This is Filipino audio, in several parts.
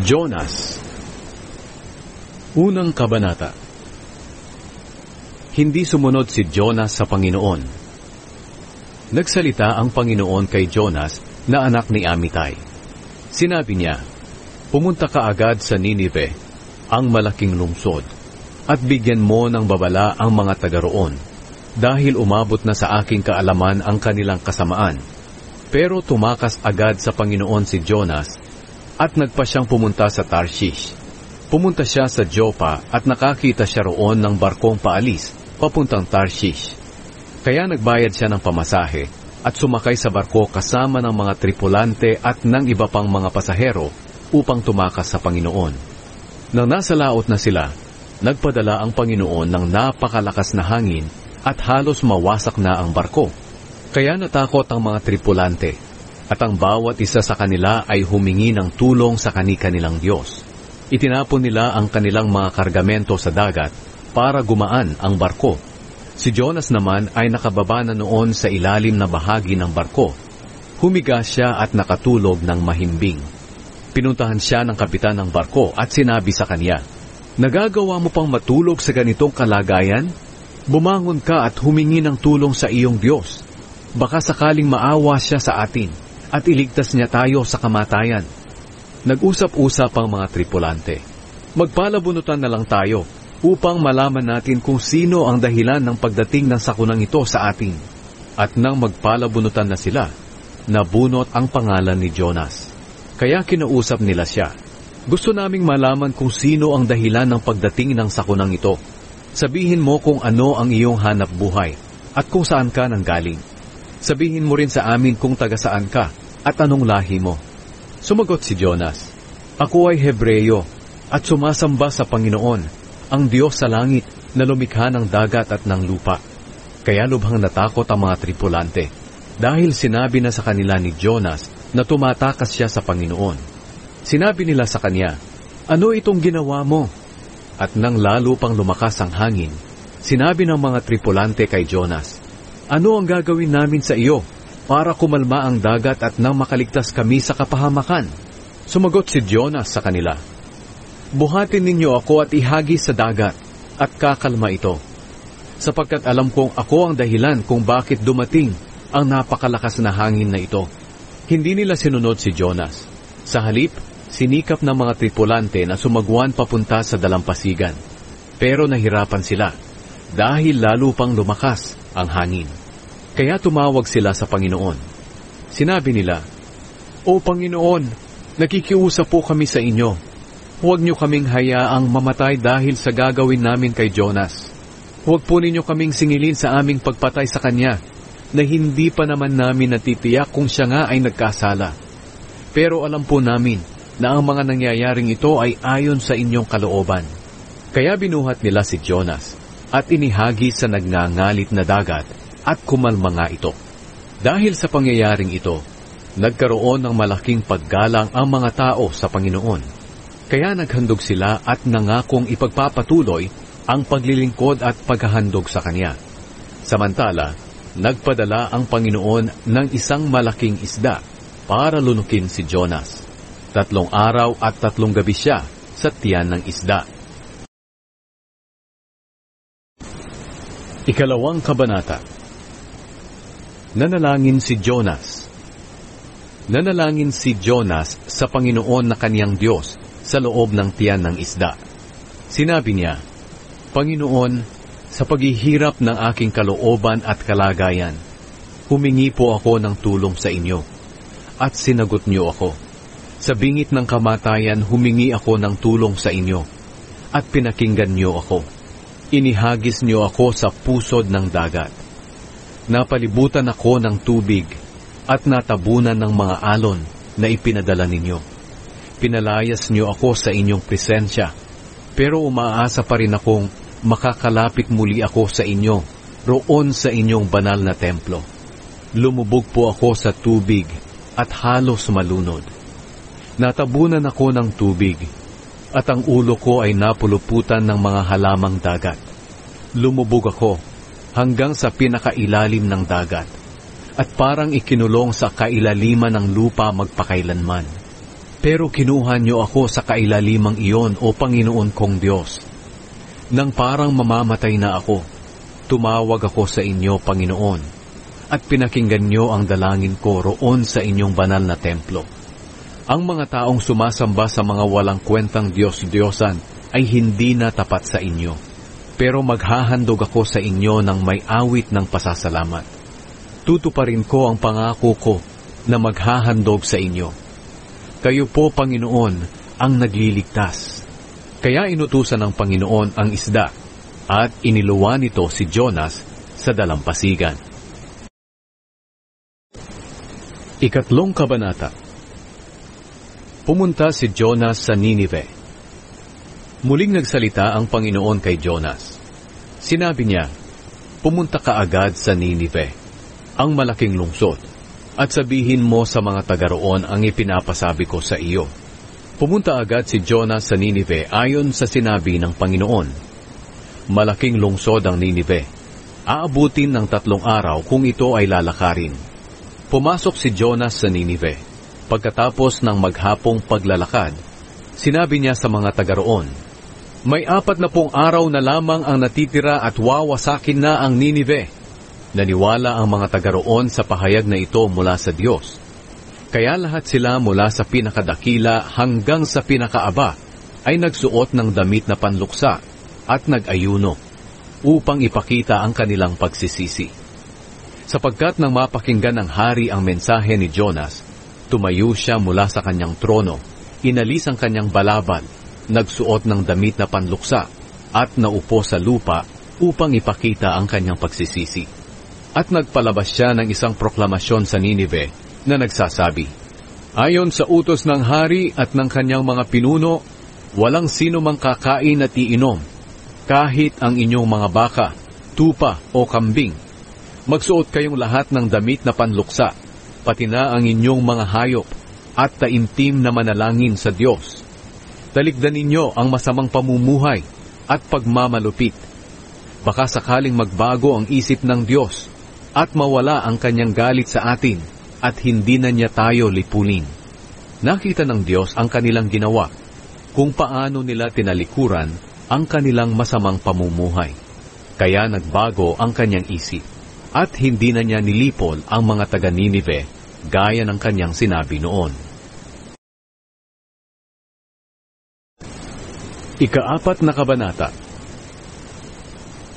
Jonas. Unang kabanata. Hindi sumunod si Jonas sa Panginoon. Nagsalita ang Panginoon kay Jonas na anak ni Amitay. Sinabi niya, "Pumunta ka agad sa Ninive, ang malaking lungsod, at bigyan mo ng babala ang mga taga roon, dahil umabot na sa aking kaalaman ang kanilang kasamaan." Pero tumakas agad sa Panginoon si Jonas, at nagpa siyang pumunta sa Tarshish. Pumunta siya sa Joppa at nakakita siya roon ng barkong paalis, papuntang Tarshish. Kaya nagbayad siya ng pamasahe at sumakay sa barko kasama ng mga tripulante at ng iba pang mga pasahero upang tumakas sa Panginoon. Nang nasa laot na sila, nagpadala ang Panginoon ng napakalakas na hangin at halos mawasak na ang barko. Kaya natakot ang mga tripulante, at ang bawat isa sa kanila ay humingi ng tulong sa kani-kanilang Diyos. Itinapon nila ang kanilang mga kargamento sa dagat para gumaan ang barko. Si Jonas naman ay nakababa na noon sa ilalim na bahagi ng barko. Humiga siya at nakatulog ng mahimbing. Pinuntahan siya ng kapitan ng barko at sinabi sa kanya, "Nagagawa mo pang matulog sa ganitong kalagayan? Bumangon ka at humingi ng tulong sa iyong Diyos. Baka sakaling maawa siya sa atin at iligtas niya tayo sa kamatayan." Nag-usap-usap ang mga tripulante. "Magpalabunutan na lang tayo upang malaman natin kung sino ang dahilan ng pagdating ng sakunang ito sa atin." At nang magpalabunutan na sila, nabunot ang pangalan ni Jonas. Kaya kinausap nila siya, "Gusto naming malaman kung sino ang dahilan ng pagdating ng sakunang ito. Sabihin mo kung ano ang iyong hanap buhay at kung saan ka nanggaling. Sabihin mo rin sa amin kung taga saan ka at anong lahi mo." Sumagot si Jonas, "Ako ay Hebreyo at sumasamba sa Panginoon, ang Diyos sa langit na lumikha ng dagat at ng lupa." Kaya lubhang natakot ang mga tripulante, dahil sinabi na sa kanila ni Jonas na tumatakas siya sa Panginoon. Sinabi nila sa kanya, "Ano itong ginawa mo?" At nang lalo pang lumakas ang hangin, sinabi ng mga tripulante kay Jonas, "Ano ang gagawin namin sa iyo para kumalma ang dagat at nang makaligtas kami sa kapahamakan?" Sumagot si Jonas sa kanila, "Buhatin ninyo ako at ihagis sa dagat at kakalma ito, sapagkat alam kong ako ang dahilan kung bakit dumating ang napakalakas na hangin na ito." Hindi nila sinunod si Jonas. Sa halip, sinikap ng mga tripulante na sumagwan papunta sa dalampasigan. Pero nahirapan sila dahil lalo pang lumakas ang hangin. Kaya tumawag sila sa Panginoon. Sinabi nila, "O Panginoon, nakikiusap po kami sa inyo. Huwag niyo kaming hayaang mamatay dahil sa gagawin namin kay Jonas. Huwag po ninyo kaming singilin sa aming pagpatay sa kanya, na hindi pa naman namin natitiyak kung siya nga ay nagkasala. Pero alam po namin na ang mga nangyayaring ito ay ayon sa inyong kalooban." Kaya binuhat nila si Jonas at inihagi sa nagngangalit na dagat at kumalma nga ito. Dahil sa pangyayaring ito, nagkaroon ng malaking paggalang ang mga tao sa Panginoon. Kaya naghandog sila at nangakong ipagpapatuloy ang paglilingkod at paghahandog sa Kanya. Samantala, nagpadala ang Panginoon ng isang malaking isda para lunukin si Jonas. 3 araw at 3 gabi siya sa tiyan ng isda. Ikalawang kabanata. Nanalangin si Jonas. Nanalangin si Jonas sa Panginoon na kaniyang Diyos sa loob ng tiyan ng isda. Sinabi niya, "Panginoon, sa paghihirap ng aking kalooban at kalagayan, humingi po ako ng tulong sa inyo, at sinagot niyo ako. Sa bingit ng kamatayan, humingi ako ng tulong sa inyo, at pinakinggan niyo ako. Inihagis niyo ako sa pusod ng dagat. Napalibutan ako ng tubig at natabunan ng mga alon na ipinadala ninyo. Pinalayas niyo ako sa inyong presensya, pero umaasa pa rin akong makakalapit muli ako sa inyo, roon sa inyong banal na templo. Lumubog po ako sa tubig at halos malunod. Natabunan ako ng tubig, at ang ulo ko ay napuluputan ng mga halamang dagat. Lumubog ako hanggang sa pinakailalim ng dagat, at parang ikinulong sa kailaliman ng lupa magpakailanman. Pero kinuha niyo ako sa kailalimang iyon, O Panginoon kong Diyos. Nang parang mamamatay na ako, tumawag ako sa inyo, Panginoon, at pinakinggan niyo ang dalangin ko roon sa inyong banal na templo. Ang mga taong sumasamba sa mga walang kwentang Diyos-Diyosan ay hindi na tapat sa inyo, pero maghahandog ako sa inyo ng may awit ng pasasalamat. Tutuparin ko ang pangako ko na maghahandog sa inyo. Kayo po, Panginoon, ang nagliligtas. Kaya inutusan ng Panginoon ang isda, at iniluwan nito si Jonas sa dalampasigan. Ikatlong kabanata. Pumunta si Jonas sa Ninive. Muling nagsalita ang Panginoon kay Jonas. Sinabi niya, "Pumunta ka agad sa Ninive, ang malaking lungsod, at sabihin mo sa mga taga roon ang ipinapasabi ko sa iyo." Pumunta agad si Jonas sa Ninive ayon sa sinabi ng Panginoon. Malaking lungsod ang Ninive. Aabutin ng 3 araw kung ito ay lalakarin. Pumasok si Jonas sa Ninive. Pagkatapos ng maghapong paglalakad, sinabi niya sa mga taga roon, "May 40 araw na lamang ang natitira at wawasakin na ang Ninive." Naniwala ang mga taga roon sa pahayag na ito mula sa Diyos. Kaya lahat sila mula sa pinakadakila hanggang sa pinakaaba ay nagsuot ng damit na panluksa at nag-ayuno upang ipakita ang kanilang pagsisisi. Sapagkat nang mapakinggan ng hari ang mensahe ni Jonas, tumayo siya mula sa kanyang trono, inalis ang kanyang balabal, nagsuot ng damit na panluksa at naupo sa lupa upang ipakita ang kanyang pagsisisi. At nagpalabas siya ng isang proklamasyon sa Ninive na nagsasabi, "Ayon sa utos ng hari at ng kanyang mga pinuno, walang sino mang kakain at iinom, kahit ang inyong mga baka, tupa o kambing. Magsuot kayong lahat ng damit na panluksa, pati na ang inyong mga hayop, at taimtim na manalangin sa Diyos. Talikdan ninyo ang masamang pamumuhay at pagmamalupit. Baka sakaling magbago ang isip ng Diyos at mawala ang kanyang galit sa atin at hindi na niya tayo lipunin." Nakita ng Diyos ang kanilang ginawa, kung paano nila tinalikuran ang kanilang masamang pamumuhay. Kaya nagbago ang kanyang isip, at hindi na niya nilipol ang mga taga Ninive gaya ng kanyang sinabi noon. Ika-4 na kabanata.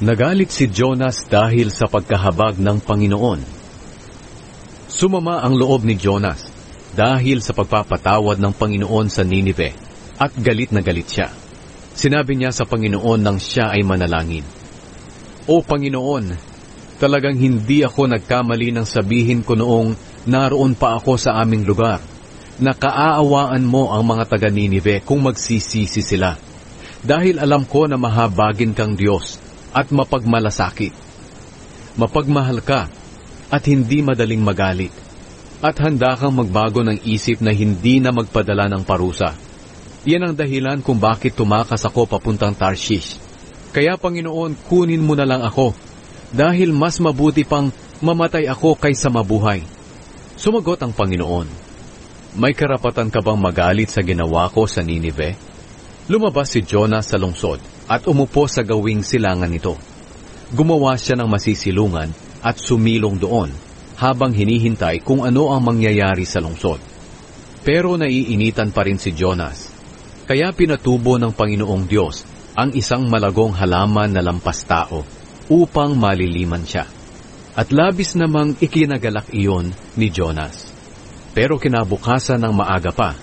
Nagalit si Jonas dahil sa pagkahabag ng Panginoon. Sumama ang loob ni Jonas dahil sa pagpapatawad ng Panginoon sa Ninive, at galit na galit siya. Sinabi niya sa Panginoon nang siya ay manalangin, "O Panginoon, talagang hindi ako nagkamali nang sabihin ko noong naroon pa ako sa aming lugar, na kaaawaan mo ang mga taga Ninive kung magsisisi sila. Dahil alam ko na mahabagin kang Diyos at mapagmalasakit. Mapagmahal ka at hindi madaling magalit, at handa kang magbago ng isip na hindi na magpadala ng parusa. Yan ang dahilan kung bakit tumakas ako papuntang Tarshish. Kaya Panginoon, kunin mo na lang ako, dahil mas mabuti pang mamatay ako kaysa mabuhay." Sumagot ang Panginoon, "May karapatan ka bang magalit sa ginawa ko sa Ninive?" Lumabas si Jonas sa lungsod at umupo sa gawing silangan nito. Gumawa siya ng masisilungan at sumilong doon habang hinihintay kung ano ang mangyayari sa lungsod. Pero naiinitan pa rin si Jonas. Kaya pinatubo ng Panginoong Diyos ang isang malagong halaman na lampas tao upang maliliman siya. At labis namang ikinagalak iyon ni Jonas. Pero kinabukasan ng maaga pa,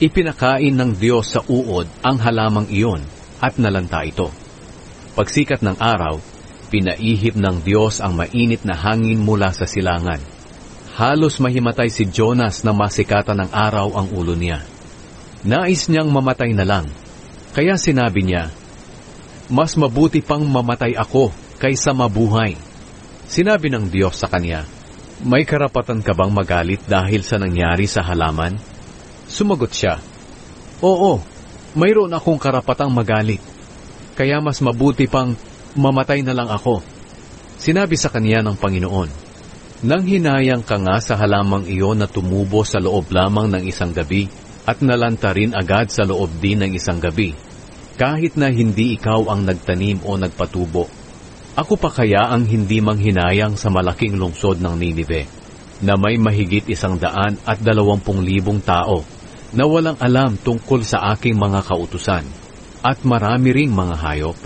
ipinakain ng Diyos sa uod ang halamang iyon at nalanta ito. Pagsikat ng araw, pinaihip ng Diyos ang mainit na hangin mula sa silangan. Halos mahimatay si Jonas na masikatan ng araw ang ulo niya. Nais niyang mamatay na lang, kaya sinabi niya, "Mas mabuti pang mamatay ako kaysa mabuhay." Sinabi ng Diyos sa kanya, "May karapatan ka bang magalit dahil sa nangyari sa halaman?" Sumagot siya, "Oo, mayroon akong karapatang magalit, kaya mas mabuti pang mamatay na lang ako." Sinabi sa kanya ng Panginoon, "Nang hinayang ka nga sa halamang iyon na tumubo sa loob lamang ng isang gabi at nalanta rin agad sa loob din ng isang gabi, kahit na hindi ikaw ang nagtanim o nagpatubo. Ako pa kaya ang hindi manghinayang sa malaking lungsod ng Ninive, na may mahigit 120,000 tao na walang alam tungkol sa aking mga kautusan, at marami ring mga hayop.